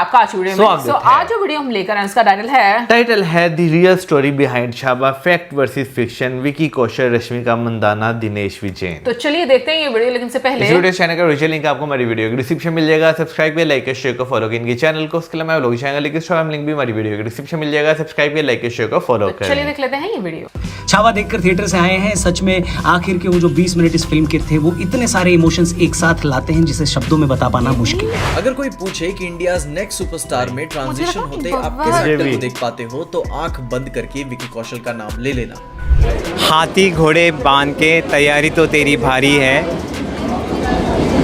आपका आज वीडियो में। So, आज जो वीडियो हम लेकर आए उसका टाइटल है the real story behind Chhaava, fact versus fiction, Vicky Kaushal, Rashmika Mandanna, Dinesh Vijan. तो चलिए देखते हैं ये वीडियो, लेकिन से पहले इस वीडियो चैनल का ओरिजिनल लिंक आपको हमारी वीडियो के डिस्क्रिप्शन मिल जाएगा। सब्सक्राइब कर, लाइक कर, शेयर कर, फॉलो कर इनके चैनल को। उसके अलावा लोग चैनल के इंस्टाग्राम लिंक भी हमारी वीडियो के डिस्क्रिप्शन मिल जाएगा। सब्सक्राइब कर, लाइक कर, शेयर कर, फॉलो कर। चलिए देख लेते हैं ये वीडियो। छावा देखकर थिएटर से आए हैं। सच में आखिर के वो जो 20 मिनट इस फिल्म के थे वो इतने सारे इमोशंस एक साथ लाते हैं जिसे शब्दों में बता पाना मुश्किल है। अगर कोई पूछे कि इंडियाज नेक्स्ट सुपरस्टार में ट्रांजिशन होते आप किस एक्टर को देख पाते हो, तो आंख बंद करके विकी कौशल का नाम ले लेना। हाथी घोड़े बांध के तैयारी तो तेरी भारी है,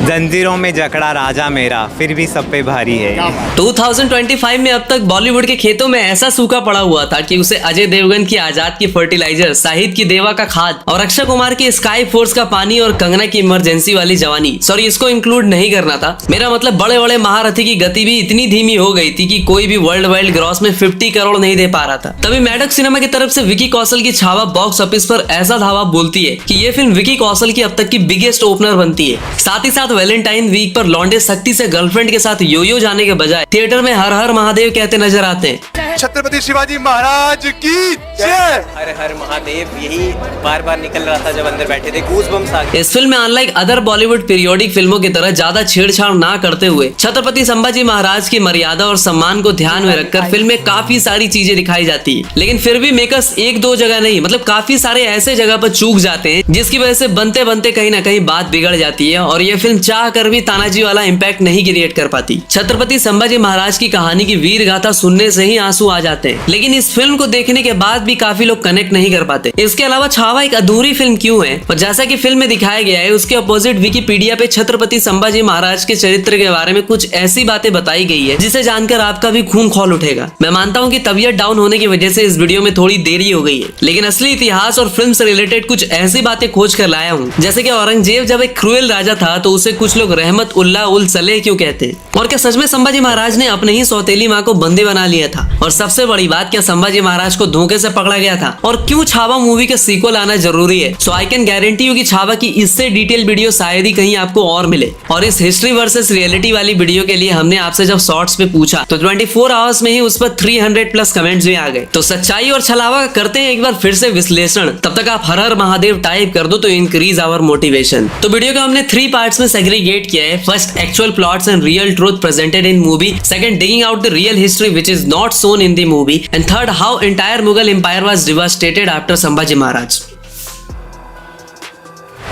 जंजीरों में जकड़ा राजा मेरा, फिर भी सब पे भारी है। 2025 में अब तक बॉलीवुड के खेतों में ऐसा सूखा पड़ा हुआ था कि उसे अजय देवगन की आजाद की फर्टिलाइजर, शाहिद की देवा का खाद और अक्षय कुमार की स्काई फोर्स का पानी और कंगना की इमरजेंसी वाली जवानी, सॉरी इसको इंक्लूड नहीं करना था। मेरा मतलब बड़े बड़े महारथी की गति भी इतनी धीमी हो गई थी कि कोई भी वर्ल्ड वाइड ग्रॉस में 50 करोड़ नहीं दे पा रहा था। तभी मैडॉक सिनेमा की तरफ से विकी कौशल की छावा बॉक्स ऑफिस पर ऐसा धावा बोलती है कि ये फिल्म विकी कौशल की अब तक की बिगेस्ट ओपनर बनती है। साथ ही साथ वैलेंटाइन वीक पर लौंडे सख्ती से गर्लफ्रेंड के साथ यो जाने के बजाय थिएटर में हर हर महादेव कहते नजर आते हैं। छत्रपति शिवाजी महाराज की जय। हर हर महादेव यही बार बार निकल रहा था जब अंदर बैठे थे, गूज़बम्स आ गए। इस फिल्म में अनलाइक अदर बॉलीवुड पीरियोडिक फिल्मों की तरह ज्यादा छेड़छाड़ ना करते हुए छत्रपति संभाजी महाराज की मर्यादा और सम्मान को ध्यान में रखकर फिल्म में काफी सारी चीजें दिखाई जाती है। लेकिन फिर भी मेकर्स एक दो जगह नहीं, मतलब काफी सारे ऐसे जगह पर चूक जाते हैं जिसकी वजह से बनते बनते कहीं ना कहीं बात बिगड़ जाती है और ये फिल्म चाह कर भी तानाजी वाला इम्पैक्ट नहीं क्रिएट कर पाती। छत्रपति संभाजी महाराज की कहानी की वीर गाथा सुनने से ही आंसू आ जाते हैं, लेकिन इस फिल्म को देखने के बाद भी काफी लोग कनेक्ट नहीं कर पाते। इसके अलावा छावा एक अधूरी फिल्म क्यों है, और जैसा कि फिल्म में दिखाया गया है उसके अपोजिट विकिपीडिया पे छत्रपति संभाजी महाराज के चरित्र के बारे में कुछ ऐसी बातें बताई गई है जिसे जानकर आपका भी खून खौल उठेगा। मैं मानता हूँ कि तबीयत डाउन होने की वजह से इस वीडियो में थोड़ी देरी हो गई है, लेकिन असली इतिहास और फिल्म से रिलेटेड कुछ ऐसी बातें खोज कर लाया हूँ। जैसे कि औरंगजेब जब एक क्रूएल राजा था तो उसे कुछ लोग रहमत उल्लाह उल सलेह क्यों कहते हैं, और क्या सच में संभाजी महाराज ने अपने ही सौतेली माँ को बंदी बना लिया था, और सबसे बड़ी बात क्या संभाजी महाराज को धोखे से पकड़ा गया था, और क्यों छावा मूवी का सीक्वल आना जरूरी है। सो आई कैन गारंटी यू कि छावा की इससे डिटेल वीडियो शायद ही कहीं आपको और मिले। और इस हिस्ट्री वर्सेस रियलिटी वाली वीडियो के लिए हमने आपसे जब शॉर्ट्स पे पूछा तो 24 आवर्स में ही उस पर 300 प्लस कमेंट्स भी आ गए। तो सच्चाई और छलावा करते हैं एक बार फिर से विश्लेषण। तब तक आप हर हर महादेव टाइप कर दो तो इंक्रीज आवर मोटिवेशन। तो वीडियो को हमने 3 पार्ट्स में सेग्रीगेट किया है। First, actual plots and real truth presented in movie. Second, digging out the real history which is not shown in the movie. And third, how entire Mughal Empire was devastated after Sambhaji Maharaj.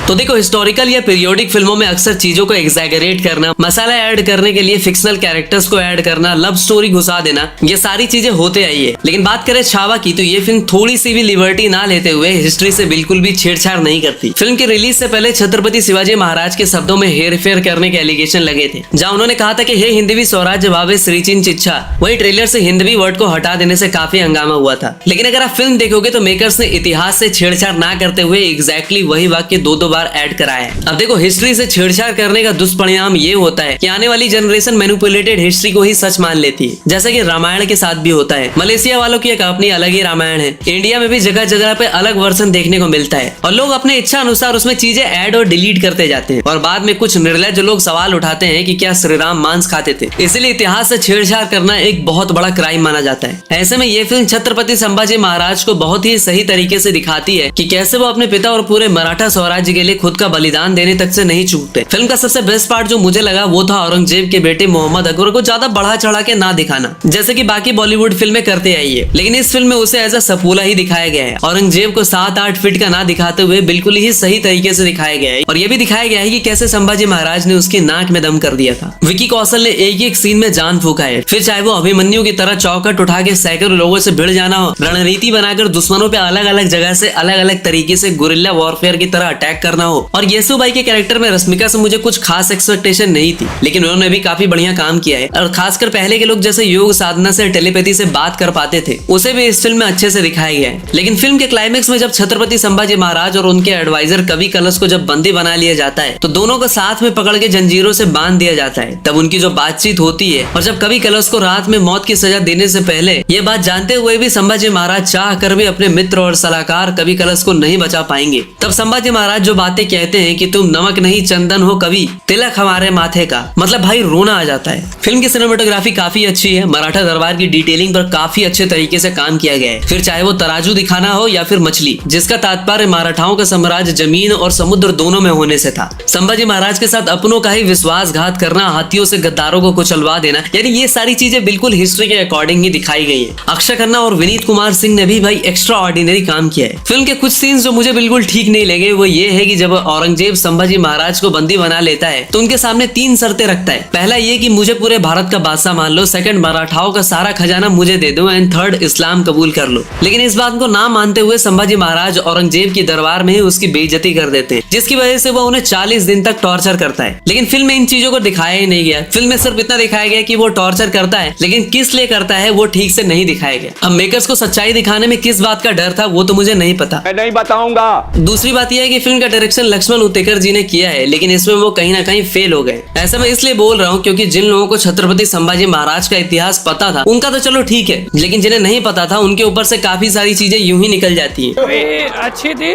तो देखो, historical या periodic फिल्मों में अक्सर चीजों को exaggerate करना, मसाला add करने के लिए फिक्शनल कैरेक्टर्स को ऐड करना, लव स्टोरी घुसा देना, ये सारी चीजें होते आई है। लेकिन बात करें छावा की तो ये फिल्म थोड़ी सी भी लिबर्टी ना लेते हुए हिस्ट्री से बिल्कुल भी छेड़छाड़ नहीं करती। फिल्म की रिलीज से पहले छत्रपति शिवाजी महाराज के शब्दों में हेर फेर करने के एलिगेशन लगे थे, जहां उन्होंने कहा था कि हे हिंदवी स्वराज्य भावे श्रीचिन चिच्छा। वही ट्रेलर से हिंदवी वर्ड को हटा देने से काफी हंगामा हुआ था। लेकिन अगर आप फिल्म देखोगे तो मेकर्स ने इतिहास से छेड़छाड़ ना करते हुए एग्जैक्टली वही वाक्य दो बार ऐड कराया है। अब देखो, हिस्ट्री से छेड़छाड़ करने का दुष्परिणाम ये होता है कि आने वाली जनरेशन मैनिपुलेटेड हिस्ट्री को ही सच मान लेती है, जैसा कि रामायण के साथ भी होता है। मलेशिया वालों की एक अपनी अलग ही रामायण है, इंडिया में भी जगह जगह पे अलग वर्जन देखने को मिलता है, और लोग अपने इच्छा अनुसार उसमें चीजें ऐड और डिलीट करते जाते हैं, और बाद में कुछ निर्लज लोग सवाल उठाते हैं कि क्या श्री राम मांस खाते थे। इसलिए इतिहास से छेड़छाड़ करना एक बहुत बड़ा क्राइम माना जाता है। ऐसे में ये फिल्म छत्रपति संभाजी महाराज को बहुत ही सही तरीके से दिखाती है कि कैसे वो अपने पिता और पूरे मराठा स्वराज्य के लिए खुद का बलिदान देने तक से नहीं चूकते। फिल्म का सबसे बेस्ट पार्ट जो मुझे लगा वो था औरंगजेब के बेटे मोहम्मद अकबर को ज्यादा बढ़ा चढ़ा के ना दिखाना, जैसे कि बाकी बॉलीवुड फिल्में करते आई है। लेकिन इस फिल्म में उसे एज अ सपूला ही दिखाया गया है। औरंगजेब को 7-8 फीट का ना दिखाते हुए बिल्कुल ही सही तरीके से दिखाया गया है, और ये भी दिखाया गया है कि कैसे संभाजी महाराज ने उसकी नाक में दम कर दिया था। विकी कौशल ने एक एक सीन में जान फूका है, फिर चाहे वो अभिमन्यु की तरह चौकट उठा के सैकड़ों लोगों से भिड़ जाना हो, रणनीति बनाकर दुश्मनों पे अलग अलग जगह से अलग अलग तरीके से गुरिल्ला वॉरफेयर की तरह अटैक करना हो, और येसु भाई के कैरेक्टर में रश्मिका से मुझे कुछ खास एक्सपेक्टेशन नहीं थी, लेकिन उन्होंने भी काफी बढ़िया काम किया है। और खासकर पहले के लोग जैसे योग साधना से टेलीपैथी से बात कर पाते थे, उसे भी इस फिल्म में अच्छे से दिखाया गया है। लेकिन फिल्म के क्लाइमेक्स में जब छत्रपति संभाजी महाराज और उनके एडवाइजर कवि कलश को जब बंदी बना लिया जाता है तो दोनों को साथ में पकड़ के जंजीरों से बांध दिया जाता है, तब उनकी जो बातचीत होती है, और जब कवि कलश को रात में मौत की सजा देने से पहले ये बात जानते हुए भी संभाजी महाराज चाह कर भी अपने मित्र और सलाहकार कवि कलश को नहीं बचा पाएंगे, तब संभाजी महाराज जो बातें कहते हैं कि तुम नमक नहीं चंदन हो कवि, तिलक हमारे माथे का, मतलब भाई रोना आ जाता है। फिल्म की सिनेमेटोग्राफी काफी अच्छी है। मराठा दरबार की डिटेलिंग पर काफी अच्छे तरीके से काम किया गया है। फिर चाहे वो तराजू दिखाना हो या फिर मछली, जिसका तात्पर्य मराठाओं का साम्राज्य जमीन और समुद्र दोनों में होने से था। संभाजी महाराज के साथ अपनों का ही विश्वासघात करना, हाथियों से गद्दारों को कुचलवा देना, यानी ये सारी चीजें बिल्कुल हिस्ट्री के अकॉर्डिंग ही दिखाई गई है। अक्षय खन्ना और विनीत कुमार सिंह ने भी भाई एक्स्ट्रा ऑर्डिनरी काम किया है। फिल्म के कुछ सीन्स जो मुझे बिल्कुल ठीक नहीं लगे वो ये है कि जब औरंगजेब संभाजी महाराज को बंदी बना लेता है तो उनके सामने 3 शर्तें रखता है। पहला ये कि मुझे पूरे भारत का बादशाह मान लो, सेकंड मराठाओं का सारा खजाना मुझे दे दो, एंड थर्ड इस्लाम कबूल कर लो। लेकिन इस बात को ना मानते हुए संभाजी महाराज औरंगजेब की दरबार में ही उसकी बेइज्जती कर देते हैं, जिसकी वजह से वो उन्हें 40 दिन तक टॉर्चर करता है। लेकिन फिल्म में इन चीजों को दिखाया ही नहीं गया। फिल्म में सिर्फ इतना दिखाया गया कि वो टॉर्चर करता है, लेकिन किस लिए करता है वो ठीक से नहीं दिखाया गया। अब मेकर्स को सच्चाई दिखाने में किस बात का डर था वो तो मुझे नहीं पता, मैं नहीं बताऊंगा। दूसरी बात यह है कि फिल्म का डायरेक्शन लक्ष्मण उतेकर जी ने किया है, लेकिन इसमें वो कहीं ना कहीं फेल हो गए। ऐसा मैं इसलिए बोल रहा हूँ क्योंकि जिन लोगों को छत्रपति संभाजी महाराज का इतिहास पता था उनका तो चलो ठीक है, लेकिन जिन्हें नहीं पता था उनके ऊपर से काफी सारी चीजें यूं ही निकल जाती है। अच्छी थी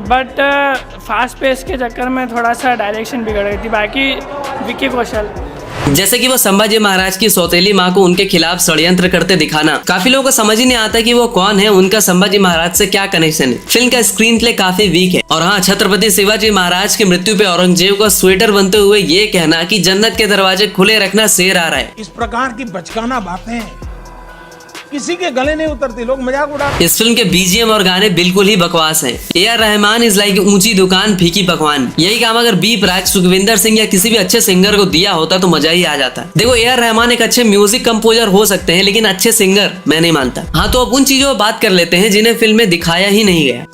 बट फास्ट पेस के चक्कर में थोड़ा सा डायरेक्शन बिगड़ गई थी। बाकी विकी कौशल, जैसे कि वो संभाजी महाराज की सौतेली माँ को उनके खिलाफ षड्यंत्र करते दिखाना, काफी लोगों को समझ ही नहीं आता कि वो कौन है, उनका संभाजी महाराज से क्या कनेक्शन है। फिल्म का स्क्रीन प्ले काफी वीक है। और हाँ, छत्रपति शिवाजी महाराज की मृत्यु पे औरंगजेब को स्वेटर बनते हुए ये कहना कि जन्नत के दरवाजे खुले रखना शेर आ रहा है, इस प्रकार की बचकाना बातें किसी के गले नहीं उतरती, लोग मजाक उड़ा। इस फिल्म के बीजीएम और गाने बिल्कुल ही बकवास हैं। AR रहमान इज लाइक ऊंची दुकान फीकी पकवान। यही काम अगर बी प्राक, सुखविंदर सिंह या किसी भी अच्छे सिंगर को दिया होता तो मजा ही आ जाता। देखो, AR रहमान एक अच्छे म्यूजिक कंपोजर हो सकते हैं, लेकिन अच्छे सिंगर मैं नहीं मानता। हाँ, तो अब उन चीजों पर बात कर लेते हैं जिन्हें फिल्म में दिखाया ही नहीं गया।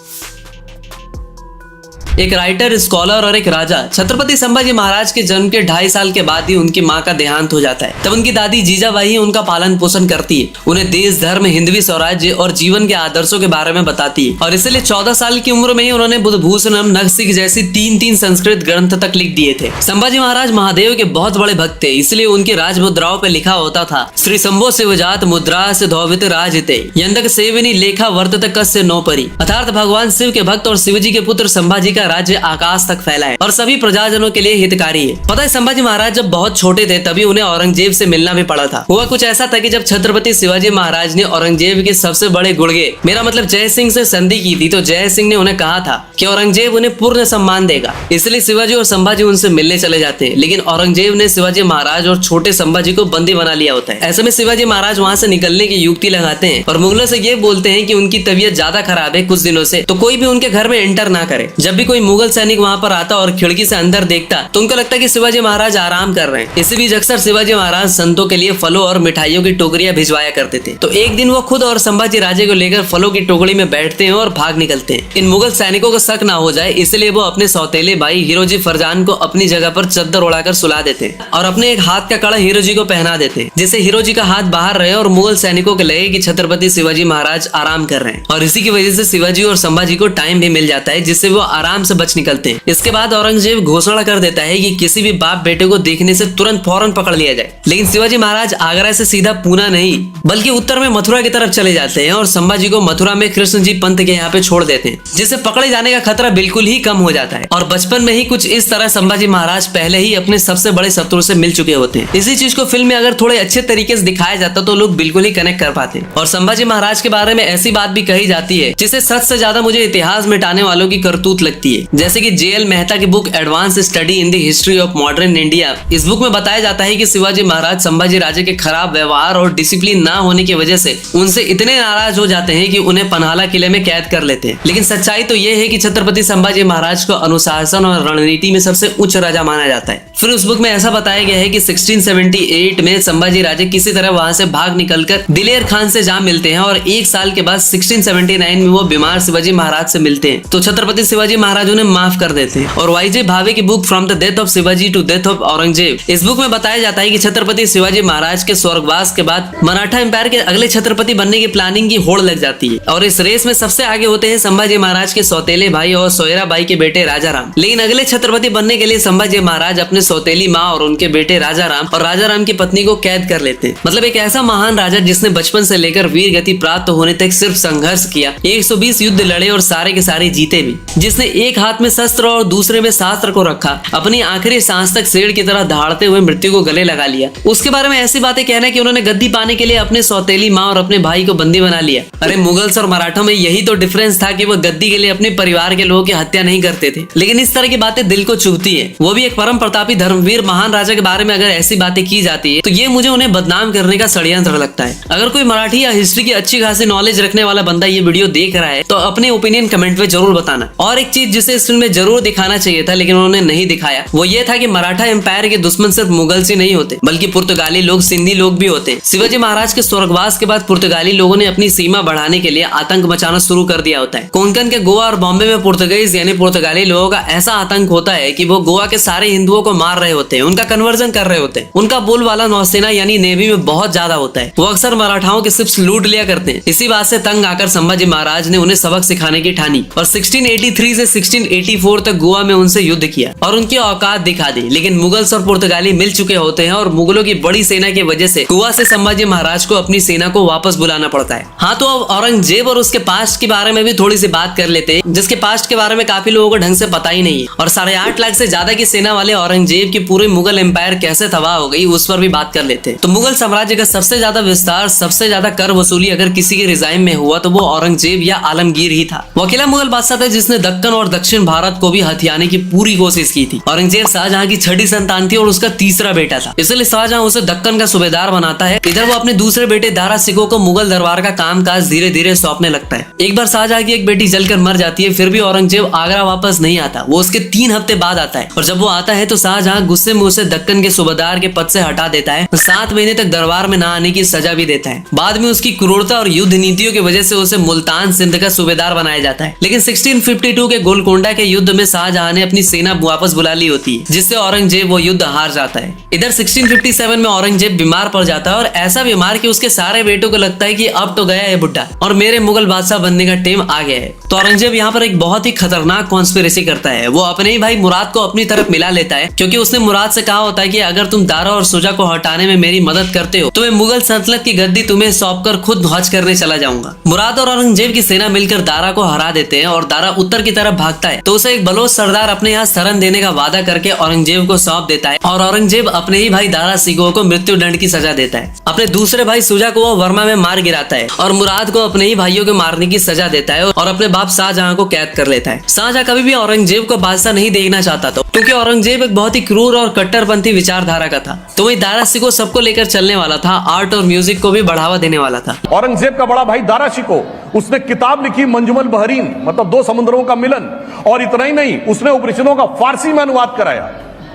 एक राइटर, स्कॉलर और एक राजा। छत्रपति संभाजी महाराज के जन्म के 2.5 साल के बाद ही उनकी माँ का देहांत हो जाता है। तब उनकी दादी जीजाबाई उनका पालन पोषण करती है, उन्हें देश, धर्म, हिंदवी स्वराज्य और जीवन के आदर्शों के बारे में बताती है। और इसलिए 14 साल की उम्र में ही उन्होंने बुद्धभूषणम, नखशिख जैसी 3 संस्कृत ग्रंथ तक लिख दिए थे। संभाजी महाराज महादेव के बहुत बड़े भक्त थे, इसलिए उनकी राज मुद्राओं पे लिखा होता था, श्री शंभो शिवजात मुद्रा से धौवित राजते यंदक सेवनी लेखा वर्तत कस्य नौपरी। अर्थात भगवान शिव के भक्त और शिवजी के पुत्र संभाजी का राज्य आकाश तक फैला है और सभी प्रजाजनों के लिए हितकारी है। पता है, संभाजी महाराज जब बहुत छोटे थे तभी उन्हें औरंगजेब से मिलना भी पड़ा था। हुआ कुछ ऐसा था कि जब छत्रपति शिवाजी महाराज ने औरंगजेब के सबसे बड़े गुर्गे, मेरा मतलब जय सिंह से संधि की थी, तो जय सिंह ने उन्हें कहा था कि औरंगजेब उन्हें पूर्ण सम्मान देगा। इसलिए शिवाजी और संभाजी उनसे मिलने चले जाते हैं, लेकिन औरंगजेब ने शिवाजी महाराज और छोटे संभाजी को बंदी बना लिया होता है। ऐसे में शिवाजी महाराज वहाँ से निकलने की युक्ति लगाते हैं और मुगलों से ये बोलते हैं कि उनकी तबीयत ज्यादा खराब है कुछ दिनों से, तो कोई भी उनके घर में एंटर ना करे। जब भी कोई मुगल सैनिक वहाँ पर आता और खिड़की से अंदर देखता तो उनको लगता कि शिवाजी महाराज आराम कर रहे हैं। इसी बीच अक्सर शिवाजी महाराज संतों के लिए फलों और मिठाइयों की टोकरियां भिजवाया करते थे। तो एक दिन वो खुद और संभाजी राजे को लेकर फलों की टोकरी में बैठते हैं और भाग निकलते हैं। इन मुगल सैनिकों को शक ना हो जाए इसलिए वो अपने सौतेले भाई हीरोजी फरजान को अपनी जगह पर चद्दर उड़ाकर सुला देते हैं और अपने एक हाथ का कड़ा हीरोजी को पहना देते हैं, जिससे हीरोजी का हाथ बाहर रहे और मुगल सैनिकों को लगे कि छत्रपति शिवाजी महाराज आराम कर रहे हैं। और इसी की वजह से शिवाजी और संभाजी को टाइम भी मिल जाता है, जिससे वो आराम से बच निकलते हैं। इसके बाद औरंगजेब घोषणा कर देता है कि किसी भी बाप बेटे को देखने से तुरंत फौरन पकड़ लिया जाए। लेकिन शिवाजी महाराज आगरा से सीधा पूना नहीं बल्कि उत्तर में मथुरा की तरफ चले जाते हैं और संभाजी को मथुरा में कृष्ण जी पंत के यहाँ पे छोड़ देते हैं, जिससे पकड़े जाने का खतरा बिल्कुल ही कम हो जाता है। और बचपन में ही कुछ इस तरह संभाजी महाराज पहले ही अपने सबसे बड़े शत्रु से मिल चुके होते हैं। इसी चीज को फिल्म में अगर थोड़े अच्छे तरीके से दिखाया जाता तो लोग बिल्कुल ही कनेक्ट कर पाते हैं। और संभाजी महाराज के बारे में ऐसी बात भी कही जाती है जिसे सच से ज्यादा मुझे इतिहास मिटाने वालों की करतूत लगती है। जैसे कि JL मेहता की book advance study in the history of modern India, इस बुक में बताया जाता है कि शिवाजी महाराज संभाजी राजे के खराब व्यवहार और डिसिप्लिन ना होने की वजह से उनसे इतने नाराज हो जाते हैं कि उन्हें पन्हाला किले में कैद कर लेते हैं। लेकिन सच्चाई तो यह है कि छत्रपति संभाजी महाराज को अनुशासन और रणनीति में सबसे उच्च राजा माना जाता है। फिर उस बुक में ऐसा बताया गया है कि 1678 में संभाजी राजे किसी तरह वहां से भाग निकलकर दिलेर खान से जा मिलते हैं और 1 साल के बाद 1679 में वो बीमार शिवाजी महाराज से मिलते हैं, तो छत्रपति शिवाजी महाराज उन्हें माफ कर देते हैं। और YJ भावे की book from the death of Shivaji to death of Aurangzeb, इस बुक में बताया जाता है कि छत्रपति शिवाजी महाराज के स्वर्गवास के बाद मराठा एम्पायर के अगले छत्रपति बनने की प्लानिंग की होड़ लग जाती है और इस रेस में सबसे आगे होते हैं संभाजी महाराज के सौतेले भाई और सोयरा बाई के बेटे राजा राम। लेकिन अगले छत्रपति बनने के लिए संभाजी महाराज अपने सौतेली माँ और उनके बेटे राजा राम और राजा राम की पत्नी को कैद कर लेते हैं। मतलब एक ऐसा महान राजा जिसने बचपन से लेकर वीर गति प्राप्त होने तक सिर्फ संघर्ष किया, 120 युद्ध लड़े और सारे के सारे जीते भी, जिसने एक हाथ में शस्त्र और दूसरे में शास्त्र को रखा, अपनी आखिरी सांस तक शेर की तरह दहाड़ते हुए मृत्यु को गले लगा लिया। उसके बारे में ऐसी बातें कहना कि उन्होंने गद्दी पाने के लिए अपने सौतेली माँ और अपने भाई को बंदी बना लिया। अरे मुगल्स और मराठों में यही तो डिफरेंस था कि वो गद्दी के लिए अपने परिवार के लोगों की हत्या नहीं करते थे। लेकिन इस तरह की बातें दिल को चुभती है। वो भी एक परम प्रतापी धर्मवीर महान राजा के बारे में अगर ऐसी बातें की जाती है तो ये मुझे उन्हें बदनाम करने का षड्यंत्र लगता है। अगर कोई मराठी या हिस्ट्री की अच्छी खासी नॉलेज रखने वाला बंदा ये वीडियो देख रहा है तो अपने ओपिनियन कमेंट में जरूर बताना। और एक चीज जिसे इस फिल्म में जरूर दिखाना चाहिए था लेकिन उन्होंने नहीं दिखाया, वो ये था कि मराठा एम्पायर के दुश्मन सिर्फ मुगल्स ही नहीं होते बल्कि पुर्तगाली लोग, सिंधी लोग भी होते हैं। शिवाजी महाराज के स्वर्गवास के बाद पुर्तगाली लोगों ने अपनी सीमा बढ़ाने के लिए आतंक मचाना शुरू कर दिया होता है। कोंकण के गोवा और बॉम्बे में पुर्तगालीज यानी पुर्तगाली लोगों का ऐसा आतंक होता है कि वो गोवा के सारे हिंदुओं को मार रहे होते हैं, उनका कन्वर्जन कर रहे होते हैं। उनका बोलबाला नौसेना यानी नेवी में बहुत ज्यादा होता है। वो अक्सर मराठाओं के शिप्स लूट लिया करते हैं। इसी बात से तंग आकर संभाजी महाराज ने उन्हें सबक सिखाने की ठानी और 1683 से 1684 तक गोवा में उनसे युद्ध किया और उनकी औकात दिखा दी। लेकिन मुगल्स और पुर्तगाली मिल चुके होते हैं और मुगलों की बड़ी सेना की वजह से गोवा से संभाजी महाराज को अपनी सेना को वापस बुलाना पड़ता है। हाँ, तो अब औरंगजेब और उसके पास्ट के बारे में भी थोड़ी सी बात कर लेते हैं, जिसके पास्ट के बारे में काफी लोगों को ढंग से पता ही नहीं है। और 8.5 लाख से ज्यादा की सेना वाले औरंगजेब की पूरे मुगल एम्पायर कैसे तबाह हो गई उस पर भी बात कर लेते हैं। तो मुगल साम्राज्य का सबसे ज्यादा विस्तार, सबसे ज्यादा कर वसूली अगर किसी के रिजाइम में हुआ तो वो औरंगजेब या आलमगीर ही था। वो अकेला मुगल बादशाह था जिसने दक्कन और दक्षिण भारत को भी हथियाने की पूरी कोशिश की थी। औरंगजेब शाहजहां की छठी संतान थी और उसका तीसरा बेटा था, इसलिए शाहजहां उसे दक्कन का सूबेदार बनाता है। इधर वो अपने दूसरे बेटे दारा शिकोह को मुगल दरबार का कामकाज धीरे धीरे सौंपने लगता है। एक बार शाहजहां की एक बेटी जलकर मर जाती है, फिर भी औरंगजेब आगरा वापस नहीं आता। वो उसके 3 हफ्ते बाद आता है और जब वो आता है तो शाहजहां गुस्से में उसे दक्कन के सूबेदार के पद से हटा देता है और 7 महीने तक दरबार में न आने की सजा भी देता है। बाद में उसकी क्रूरता और युद्ध नीतियों की वजह से उसे मुल्तान सिंध का सूबेदार बनाया जाता है। लेकिन 1652 के गोलकोंडा के युद्ध में शाहजहां ने अपनी सेना वापस बुला ली होती है, जिससे औरंगजेब वो युद्ध हार जाता है। इधर 1657 में औरंगजेब बीमार पड़ जाता है और ऐसा बीमार कि उसके सारे बेटों को लगता है कि अब तो गया है बुड्ढा और मेरे मुगल बादशाह बनने का टाइम आ गया है। तो औरंगजेब यहाँ पर एक बहुत ही खतरनाक कॉन्स्पिरेसी करता है। वो अपने ही भाई मुराद को अपनी तरफ मिला लेता है, क्योंकि उसने मुराद से कहा होता है कि अगर तुम दारा और सुजा को हटाने में मेरी मदद करते हो तो मैं मुगल सल्तनत की गद्दी तुम्हें सौंपकर खुद हज करने चला जाऊंगा। मुराद और औरंगजेब की सेना मिलकर दारा को हरा देते हैं और दारा उत्तर की तरफ भागता है तो उसे एक बलोच सरदार अपने यहाँ शरण देने का वादा करके औरंगजेब को सौंप देता है और औरंगजेब अपने ही भाई दारा शिकोह को मृत्यु दंड की सजा देता है। अपने दूसरे भाई सुजा को वो वर्मा में मार गिराता है और मुराद को अपने ही भाइयों को मारने की सजा देता है और अपने बाप शाहजहां को कैद कर लेता है। शाहजहां कभी भी औरंगजेब को बादशाह नहीं देखना चाहता था, क्योंकि औरंगजेब एक बहुत ही क्रूर और कट्टरपंथी विचारधारा का था। तो वही दारा शिकोह सबको लेकर चलने वाला था, आर्ट और म्यूजिक को भी बढ़ावा देने वाला था। औरंगजेब का बड़ा भाई दारा शिकोह, उसने किताब लिखी मंजुमल बहरीन, मतलब 2 समुद्रों का मिलन। और इतना ही नहीं, उसने उपनिषदों का फारसी में अनुवाद कराया।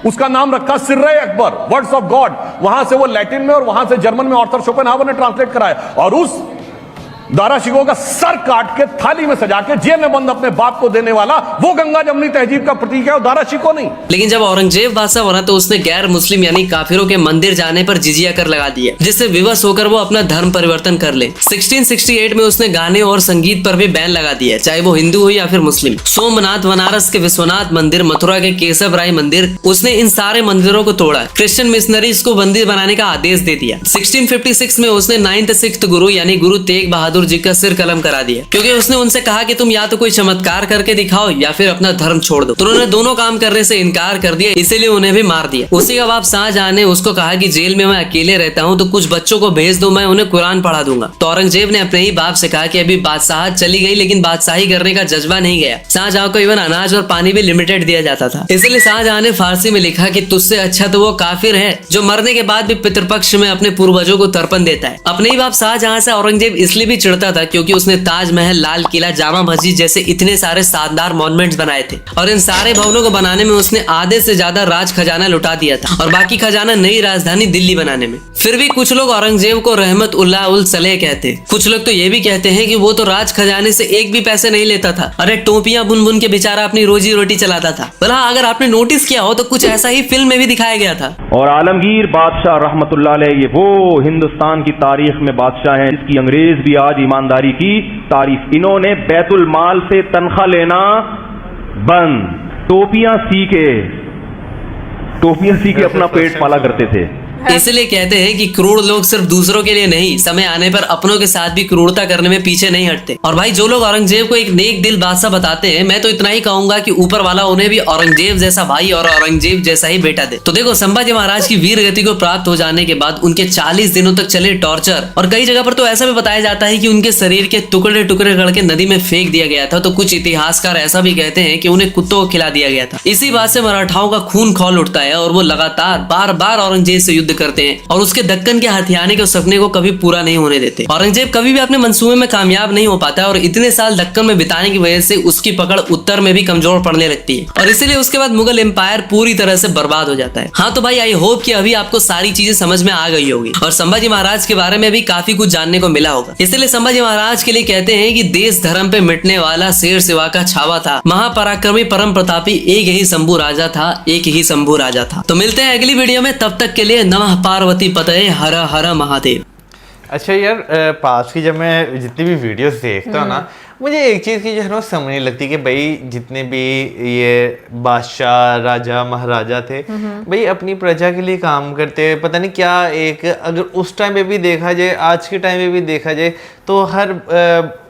उसका नाम रखा सिर्रे अकबर, वर्ड्स ऑफ गॉड। वहां से वो लैटिन में और वहां से जर्मन में आर्थर शोपेनहावर ने ट्रांसलेट कराया। और उस दारा शिकोह का सर काट के थाली में सजा के जेल में बंद अपने बाप को देने वाला वो गंगा जमनी तहजीब का प्रतीक है और दारा शिकोह नहीं। लेकिन जब औरंगजेब बादशाह बना तो उसने गैर मुस्लिम यानी काफिरों के मंदिर जाने पर जिजिया कर लगा दिया, जिससे विवश होकर वो अपना धर्म परिवर्तन कर ले। 1668 में उसने गाने और संगीत पर भी बैन लगा दिया, चाहे वो हिंदू हो या फिर मुस्लिम। सोमनाथ, बनारस के विश्वनाथ मंदिर, मथुरा के केशव राय मंदिर, उसने इन सारे मंदिरों को तोड़ा। क्रिश्चियन मिशनरीज को बंदी बनाने का आदेश दे दिया। 1656 में उसने 9th सिख गुरु यानी गुरु तेग बहादुर जी का सिर कलम करा दिया, क्योंकि उसने उनसे कहा कि तुम या तो कोई चमत्कार करके दिखाओ या फिर अपना धर्म छोड़ दो। तो उन्होंने दोनों काम करने से इनकार कर दिया, इसीलिए उन्हें भी मार दिया। उसी का बाप शाहजहां ने उसको कहा कि जेल में मैं अकेले रहता हूँ तो कुछ बच्चों को भेज दो, मैं उन्हें कुरान पढ़ा दूंगा। तो औरंगजेब ने अपने ही बाप से कहा कि अभी बादशाह चली गई लेकिन बादशाही करने का जज्बा नहीं गया। शाहजहां को इवन अनाज और पानी भी लिमिटेड दिया जाता था। इसलिए शाहजहां ने फारसी में लिखा कि तुझसे अच्छा तो वो काफिर है जो मरने के बाद भी पितृपक्ष में अपने पूर्वजों को तर्पण देता है। अपने ही बाप शाहजहां से औरंगजेब इसलिए भी चिढ़ता था क्योंकि उसने ताजमहल, लाल किला, जामा मस्जिद जैसे इतने सारे शानदार मॉन्यूमेंट्स बनाए थे और इन सारे भवनों को बनाने में उसने आधे से ज्यादा राज खजाना लुटा दिया था और बाकी खजाना नई राजधानी दिल्ली बनाने में। फिर भी कुछ लोग औरंगजेब को रहमत उल्लाह उल सलेह कहते हैं। कुछ लोग तो ये भी कहते हैं कि वो तो राज खजाने से एक भी पैसे नहीं लेता था। अरे टोपियां बुन बुन के बेचारा अपनी रोजी रोटी चलाता था। भला अगर आपने नोटिस किया हो तो कुछ ऐसा ही फिल्म में भी दिखाया गया था। और आलमगीर बादशाह रहमतुल्लाह अलैह ये वो हिंदुस्तान की तारीख में बादशाह है जिसकी अंग्रेज भी आज ईमानदारी की तारीफ। इन्होंने बैतुल माल से तनख्वाह लेना बंद, टोपियां सी के टोपियां सी के अपना पेट पाला करते थे। इसलिए कहते हैं कि क्रूर लोग सिर्फ दूसरों के लिए नहीं, समय आने पर अपनों के साथ भी क्रूरता करने में पीछे नहीं हटते। और भाई जो लोग औरंगजेब को एक नेक दिल बादशाह बताते हैं, मैं तो इतना ही कहूंगा कि ऊपर वाला उन्हें भी औरंगजेब जैसा भाई और औरंगजेब जैसा ही बेटा दे। तो देखो, संभाजी महाराज की वीर गति को प्राप्त हो जाने के बाद उनके 40 दिनों तक चले टॉर्चर, और कई जगह पर तो ऐसा भी बताया जाता है कि उनके शरीर के टुकड़े टुकड़े करके नदी में फेंक दिया गया था। तो कुछ इतिहासकार ऐसा भी कहते हैं कि उन्हें कुत्तों को खिला दिया गया था। इसी बात से मराठाओं का खून खौल उठता है और वो लगातार बार बार औरंगजेब से युद्ध करते हैं और उसके दक्कन के हथियाने के सपने को कभी पूरा नहीं होने देते। औरंगजेब कभी भी अपने मंसूबे में कामयाब नहीं हो पाता है और इतने साल दक्कन में बिताने की वजह से उसकी पकड़ उत्तर में भी कमजोर पड़ने लगती है और इसीलिए उसके बाद मुगल एम्पायर पूरी तरह से बर्बाद हो जाता है। हाँ तो भाई, आई होप कि अभी आपको सारी चीजें समझ में आ गई होगी और संभाजी महाराज के बारे में भी काफी कुछ जानने को मिला होगा। इसलिए संभाजी महाराज के लिए कहते हैं कि देश धर्म पे मिटने वाला शेर शिवा का छावा था, महापराक्रमी परम प्रतापी एक ही शंभू राजा था, एक ही शंभू राजा था। तो मिलते हैं अगली वीडियो में, तब तक के लिए नमः पार्वती पतये हर हर महादेव। अच्छा यार, पास की जब मैं जितनी भी वीडियोस देखता हूँ ना, मुझे एक चीज़ की जो है ना समझ नहीं लगती कि भाई जितने भी ये बादशाह राजा महाराजा थे, भाई अपनी प्रजा के लिए काम करते, पता नहीं क्या एक, अगर उस टाइम पे भी देखा जाए, आज के टाइम पे भी देखा जाए, तो हर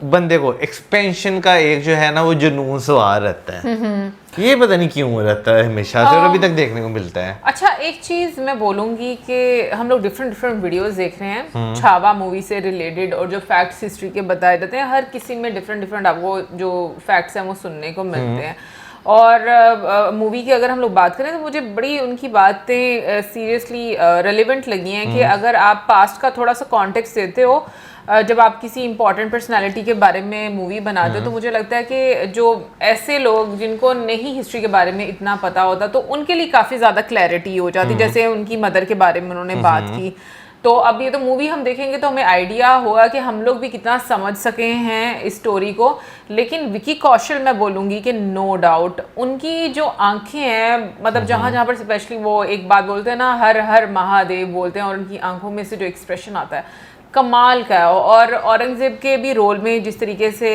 बंदे को एक्सपेंशन का एक जो है ना वो जुनून सवार रहता है। ये पता नहीं क्यों रहता है हमेशा से और अभी तक देखने को मिलता है। अच्छा, एक चीज मैं बोलूंगी कि हम लोग डिफरेंट वीडियोस देख रहे हैं छावा मूवी से रिलेटेड, और जो फैक्ट्स हिस्ट्री के बताए जाते हैं, हर किसी में डिफरेंट आपको जो फैक्ट्स हैं वो सुनने को मिलते हैं। और मूवी की अगर हम लोग बात करें तो मुझे बड़ी उनकी बातें सीरियसली रेलेवेंट लगी हैं कि अगर आप पास्ट का थोड़ा सा कॉन्टेक्स्ट देते हो, जब आप किसी इंपॉर्टेंट पर्सनालिटी के बारे में मूवी बनाते हो, तो मुझे लगता है कि जो ऐसे लोग जिनको नहीं हिस्ट्री के बारे में इतना पता होता, तो उनके लिए काफ़ी ज़्यादा क्लैरिटी हो जाती। जैसे उनकी मदर के बारे में उन्होंने बात की, तो अब ये तो मूवी हम देखेंगे तो हमें आइडिया होगा कि हम लोग भी कितना समझ सके हैं इस स्टोरी को। लेकिन विकी कौशल, मैं बोलूँगी कि नो डाउट उनकी जो आंखें हैं, मतलब जहाँ जहाँ पर स्पेशली वो एक बात बोलते हैं ना, हर हर महादेव बोलते हैं, और उनकी आंखों में से जो एक्सप्रेशन आता है कमाल का है। और औरंगजेब के भी रोल में जिस तरीके से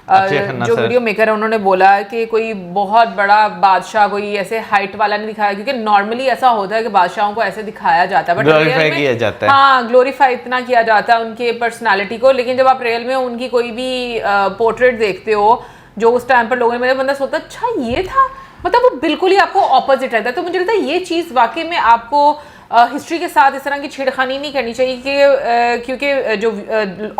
जो वीडियो मेकर है उन्होंने बोला कि कोई बहुत बड़ा बादशाह कोई ऐसे हाइट वाला नहीं दिखाया, क्योंकि नॉर्मली ऐसा होता है कि बादशाहों को ऐसे दिखाया जाता है, बट ग्लोरीफाई किया जाता है। हाँ, ग्लोरीफाई इतना किया जाता है उनके पर्सनालिटी को। लेकिन जब आप रियल में उनकी कोई भी पोर्ट्रेट देखते हो, जो उस टाइम पर लोगों ने, बंदा सोचता अच्छा ये था, मतलब वो बिल्कुल ही आपको ऑपोजिट रहता है। तो मुझे लगता है ये चीज़ वाकई में आपको हिस्ट्री के साथ इस तरह की छेड़खानी नहीं करनी चाहिए कि क्योंकि जो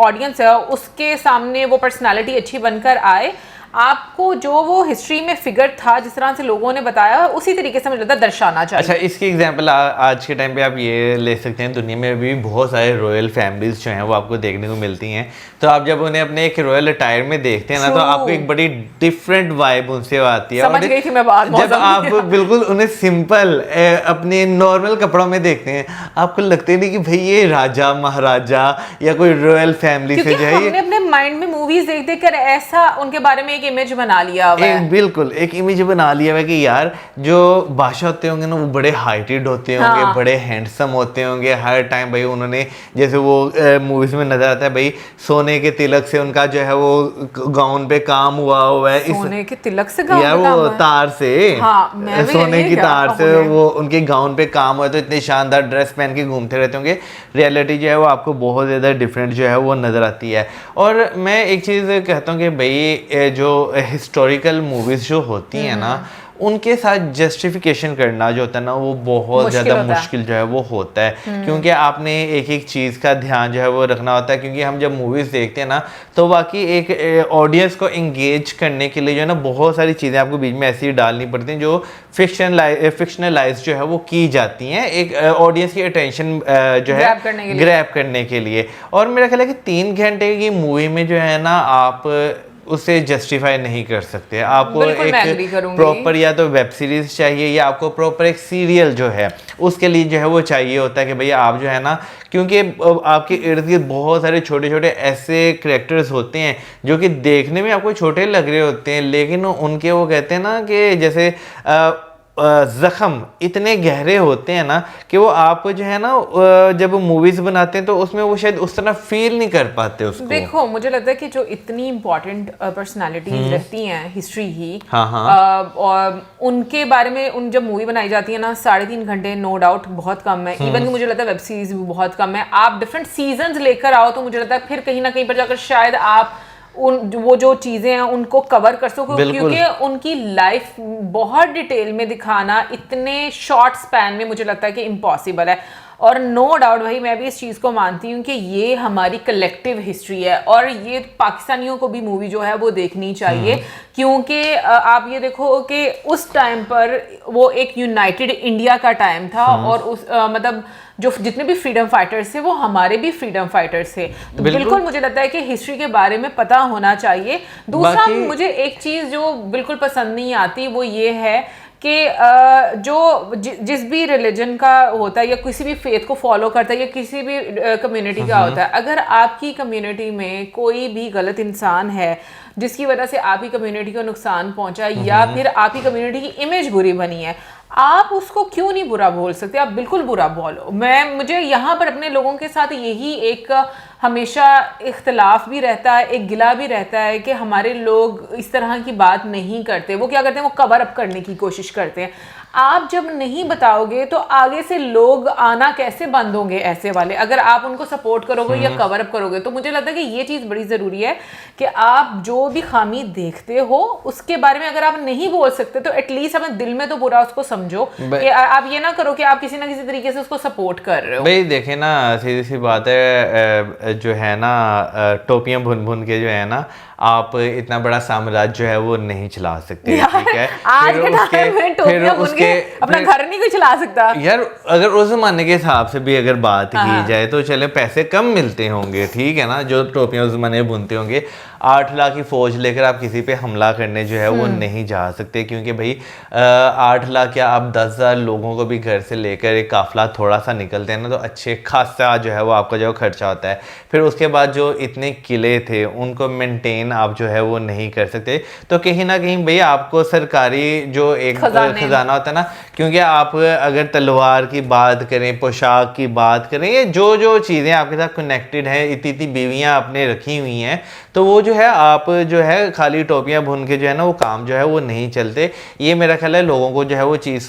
ऑडियंस है उसके सामने वो पर्सनालिटी अच्छी बनकर आए। आपको जो वो हिस्ट्री में फिगर था, जिस तरह से लोगों ने बताया, उसी तरीके से मुझे लगता है दर्शाना चाहिए। अच्छा, इसकी एग्जांपल आज के टाइम पे आप ये ले सकते हैं, दुनिया में भी बहुत सारे रॉयल फैमिलीज जो हैं वो आपको देखने को मिलती हैं। तो आप जब उन्हें अपने एक रॉयल अटायर में देखते हैं ना, तो आपको एक बड़ी डिफरेंट वाइब उनसे आती है। समझ गई थी मैं बात। जब आप बिल्कुल उन्हें सिंपल अपने नॉर्मल कपड़ों में देखते हैं, आपको लगता नहीं कि भाई ये राजा महाराजा या कोई रॉयल फैमिली से जो है। हमने अपने माइंड में मूवीज देख देख कर ऐसा उनके बारे में एक इमेज बना लिया हुआ है। बिल्कुल एक इमेज बना लिया हुआ है कि यार जो बादशाह होते होंगे ना, वो बड़े हाइटेड होते होंगे, हाँ। बड़े हैंडसम होते होंगे। हर टाइम भाई उन्होंने, जैसे वो मूवीज में नजर आता है भाई, सोने के तिलक से उनका जो है वो गाउन पे काम हुआ है। सोने के तिलक से गाउन यार वो तार से, हाँ, सोने की तार से वो उनके गाउन पे काम हुआ, तो इतने शानदार ड्रेस पहन के घूमते रहते होंगे। रियलिटी जो है वो आपको बहुत ज़्यादा डिफरेंट जो है वो नज़र आती है। और मैं एक चीज़ कहता हूँ कि भाई जो हिस्टोरिकल मूवीज़ जो होती हैं ना, उनके साथ जस्टिफिकेशन करना जो होता है ना, वो बहुत ज़्यादा मुश्किल जो है वो होता है। क्योंकि आपने एक एक चीज़ का ध्यान जो है वो रखना होता है। क्योंकि हम जब मूवीज़ देखते हैं ना, तो वाकई एक ऑडियंस को एंगेज करने के लिए जो है ना, बहुत सारी चीज़ें आपको बीच में ऐसी डालनी पड़ती हैं जो फिक्शनलाइज जो है वो की जाती हैं, एक ऑडियंस की अटेंशन जो है ग्रैब करने के लिए। और मेरा ख्याल है कि 3 घंटे की मूवी में जो है ना, आप उसे जस्टिफाई नहीं कर सकते। आपको एक प्रॉपर या तो वेब सीरीज चाहिए, या आपको प्रॉपर एक सीरियल जो है उसके लिए जो है वो चाहिए होता है कि भैया आप जो है ना, क्योंकि आपके इर्द गिर्द बहुत सारे छोटे छोटे ऐसे कैरेक्टर्स होते हैं जो कि देखने में आपको छोटे लग रहे होते हैं, लेकिन उनके वो कहते हैं ना कि जैसे जख्म इतने गहरे होते हैं ना कि वो आप जो है ना जब मूवीज बनाते हैं तो उसमें वो शायद उस तरह फील नहीं कर पाते उसको। देखो मुझे लगता है कि जो इतनी इंपॉर्टेंट पर्सनालिटीज रहती हैं हिस्ट्री ही, और उनके बारे में उन जब मूवी बनाई जाती है ना 3.5 घंटे नो डाउट बहुत कम है। इवन कि मुझे लगता है वेब सीरीज भी बहुत कम है। आप डिफरेंट सीजन्स लेकर आओ तो मुझे लगता है फिर कहीं ना कहीं पर जाकर शायद आप वो जो चीजें हैं उनको कवर कर सको, क्योंकि उनकी लाइफ बहुत डिटेल में दिखाना इतने शॉर्ट स्पैन में मुझे लगता है कि इम्पॉसिबल है। और नो डाउट भाई मैं भी इस चीज़ को मानती हूँ कि ये हमारी कलेक्टिव हिस्ट्री है और ये पाकिस्तानियों को भी मूवी जो है वो देखनी चाहिए, क्योंकि आप ये देखो कि उस टाइम पर वो एक यूनाइटेड इंडिया का टाइम था और उस मतलब जो जितने भी फ्रीडम फाइटर्स थे वो हमारे भी फ्रीडम फाइटर्स थे। तो बिल्कुल मुझे लगता है कि हिस्ट्री के बारे में पता होना चाहिए। दूसरा मुझे एक चीज़ जो बिल्कुल पसंद नहीं आती वो ये है कि जिस भी रिलीजन का होता है या किसी भी फेथ को फॉलो करता है या किसी भी कम्युनिटी का होता है, अगर आपकी कम्युनिटी में कोई भी गलत इंसान है जिसकी वजह से आपकी कम्युनिटी को नुकसान पहुंचा या फिर आपकी कम्युनिटी की इमेज बुरी बनी है, आप उसको क्यों नहीं बुरा बोल सकते? आप बिल्कुल बुरा बोलो। मुझे यहाँ पर अपने लोगों के साथ यही एक हमेशा इख्तलाफ भी रहता है, एक गिला भी रहता है कि हमारे लोग इस तरह की बात नहीं करते। वो क्या करते हैं, वो कवर अप करने की कोशिश करते हैं। आप जब नहीं बताओगे तो आगे से लोग आना कैसे बंद होंगे ऐसे वाले, अगर आप उनको सपोर्ट करोगे या कवर अप करोगे। तो मुझे लगता है कि ये चीज़ बड़ी ज़रूरी है कि आप जो भी खामी देखते हो उसके बारे में अगर आप नहीं बोल सकते तो एटलीस्ट अपने दिल में तो बुरा उसको समझो, कि आप ये ना करो कि आप किसी ना किसी तरीके से उसको सपोर्ट कर रहे हो। भाई देखे ना, सीधी सी बात है, जो है ना टोपियां भुन भुन के जो है ना आप इतना बड़ा साम्राज्य जो है वो नहीं चला सकते, ठीक है? आज के टाइम में टोपियां भुन के अपना घर नहीं कोई चला सकता यार। अगर उस जमाने के हिसाब से भी अगर बात की जाए तो चले पैसे कम मिलते होंगे, ठीक है ना, जो टोपियां उस जमाने में बुनते होंगे। 8 लाख की फौज लेकर आप किसी पे हमला करने जो है वो नहीं जा सकते, क्योंकि भाई 8 लाख या आप 10,000 लोगों को भी घर से लेकर एक काफिला थोड़ा सा निकलते हैं ना तो अच्छे खासा जो है वो आपका जो खर्चा होता है। फिर उसके बाद जो इतने किले थे उनको मेंटेन आप जो है वो नहीं कर सकते। तो कहीं ना कहीं भैया आपको सरकारी जो एक खजाना होता है ना, क्योंकि आप अगर तलवार की बात करें, पोशाक की बात करें, ये जो चीज़ें आपके साथ कनेक्टेड हैं, इतनी बीवियाँ आपने रखी हुई हैं, तो वो जो है आप जो है खाली टोपियां बुन के जो है ना वो काम जो है वो नहीं चलते। ये मेरा ख्याल है लोगों को जो है वो चीज़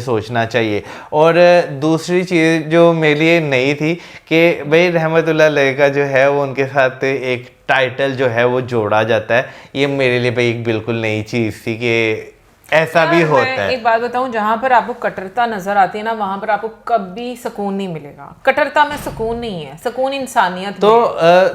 सोचना चाहिए। और दूसरी चीज़ जो मेरे लिए नई थी कि भाई रहमतुल्लाह अलैह का जो है वो उनके साथ एक टाइटल जो है वो जोड़ा जाता है। ये मेरे लिए भाई एक बिल्कुल नई चीज़ थी कि ऐसा भी होता है। एक बात बताऊं, जहां पर आपको कट्टरता नजर आती है ना वहां पर आपको कभी सुकून नहीं मिलेगा। कट्टरता में सुकून नहीं है, सुकून इंसानियत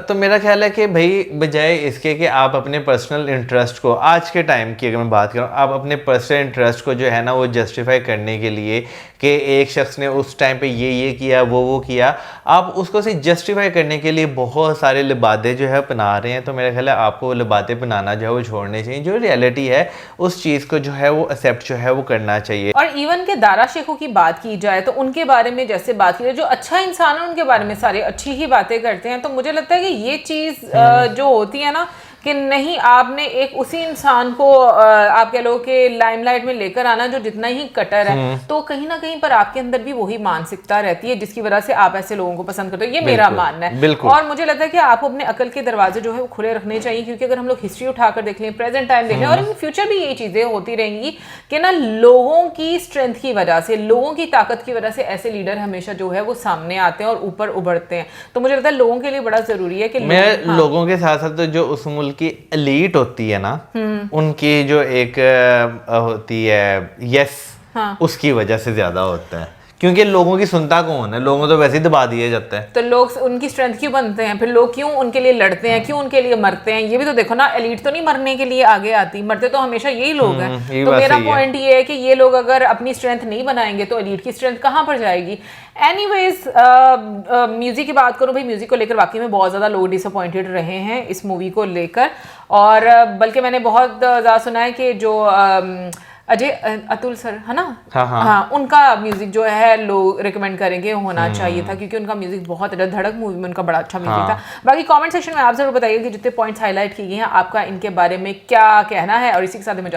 तो मेरा ख्याल है कि भाई बजाय इसके कि आप अपने पर्सनल इंटरेस्ट को, आज के टाइम की अगर मैं बात करूं, आप अपने पर्सनल इंटरेस्ट को जो है ना वो जस्टिफाई करने के लिए कि एक शख्स ने उस टाइम पे ये किया वो किया, आप उसको से जस्टिफाई करने के लिए बहुत सारे लिबादे जो है अपना रहे हैं। तो मेरा ख्याल है आपको लिबादे बनाना जो है वो छोड़ने चाहिए। जो रियलिटी है उस चीज़ को जो है वो एक्सेप्ट जो है वो करना चाहिए। और इवन के दारा शेखों की बात की जाए तो उनके बारे में जैसे बात की जाए, जो अच्छा इंसान है उनके बारे में सारे अच्छी ही बातें करते हैं। तो मुझे लगता है कि ये चीज़ जो होती है ना कि नहीं, आपने एक उसी इंसान को आप कह लो कि लाइमलाइट में लेकर आना जो जितना ही कटर है, तो कहीं ना कहीं पर आपके अंदर भी वही मानसिकता रहती है जिसकी वजह से आप ऐसे लोगों को पसंद करते हो। ये मेरा मानना है। और मुझे लगता है कि आपको अपने अकल के दरवाजे जो है वो खुले रखने चाहिए, क्योंकि अगर हम लोग हिस्ट्री उठाकर देख लें, प्रेजेंट टाइम देख लें, और इन फ्यूचर भी यही चीजें होती रहेंगी कि ना लोगों की स्ट्रेंथ की वजह से, लोगों की ताकत की वजह से ऐसे लीडर हमेशा जो है वो सामने आते हैं और ऊपर उभरते हैं। तो मुझे लगता है लोगों के लिए बड़ा जरूरी है कि लोगों के साथ साथ जो उस मुल्क की एलीट होती है ना, उनकी जो एक होती है उसकी वजह से ज्यादा होता है, क्योंकि लोगों की सुनता कौन है, लोगों तो वैसे ही दबा दिया जाता है। तो लोग उनकी स्ट्रेंथ क्यों बनते हैं, फिर लोग क्यों उनके लिए लड़ते हैं, क्यों उनके लिए मरते हैं? ये भी तो देखो ना, एलीट तो नहीं मरने के लिए आगे आती, मरते तो हमेशा यही लोग हैं। तो मेरा पॉइंट ये है कि ये लोग अगर अपनी स्ट्रेंथ नहीं बनाएंगे तो एलीट की स्ट्रेंथ कहाँ पर जाएगी? एनीवेज, म्यूजिक की बात करूँ भाई, म्यूजिक को लेकर वाकई में बहुत ज़्यादा लोग डिसअपॉइंटेड रहे हैं इस मूवी को लेकर। और बल्कि मैंने बहुत ज़्यादा सुना है कि जो अजय अतुल सर है ना, हाँ, उनका म्यूजिक जो है लोग रिकमेंड करेंगे होना चाहिए था, क्योंकि उनका म्यूजिक बहुत धड़क मूवी में उनका बड़ा अच्छा म्यूजिक था। बाकी कमेंट सेक्शन में आप जरूर बताइए कि जितने पॉइंट्स हाईलाइट किए गए हैं आपका इनके बारे में क्या कहना है। और इसी के साथ में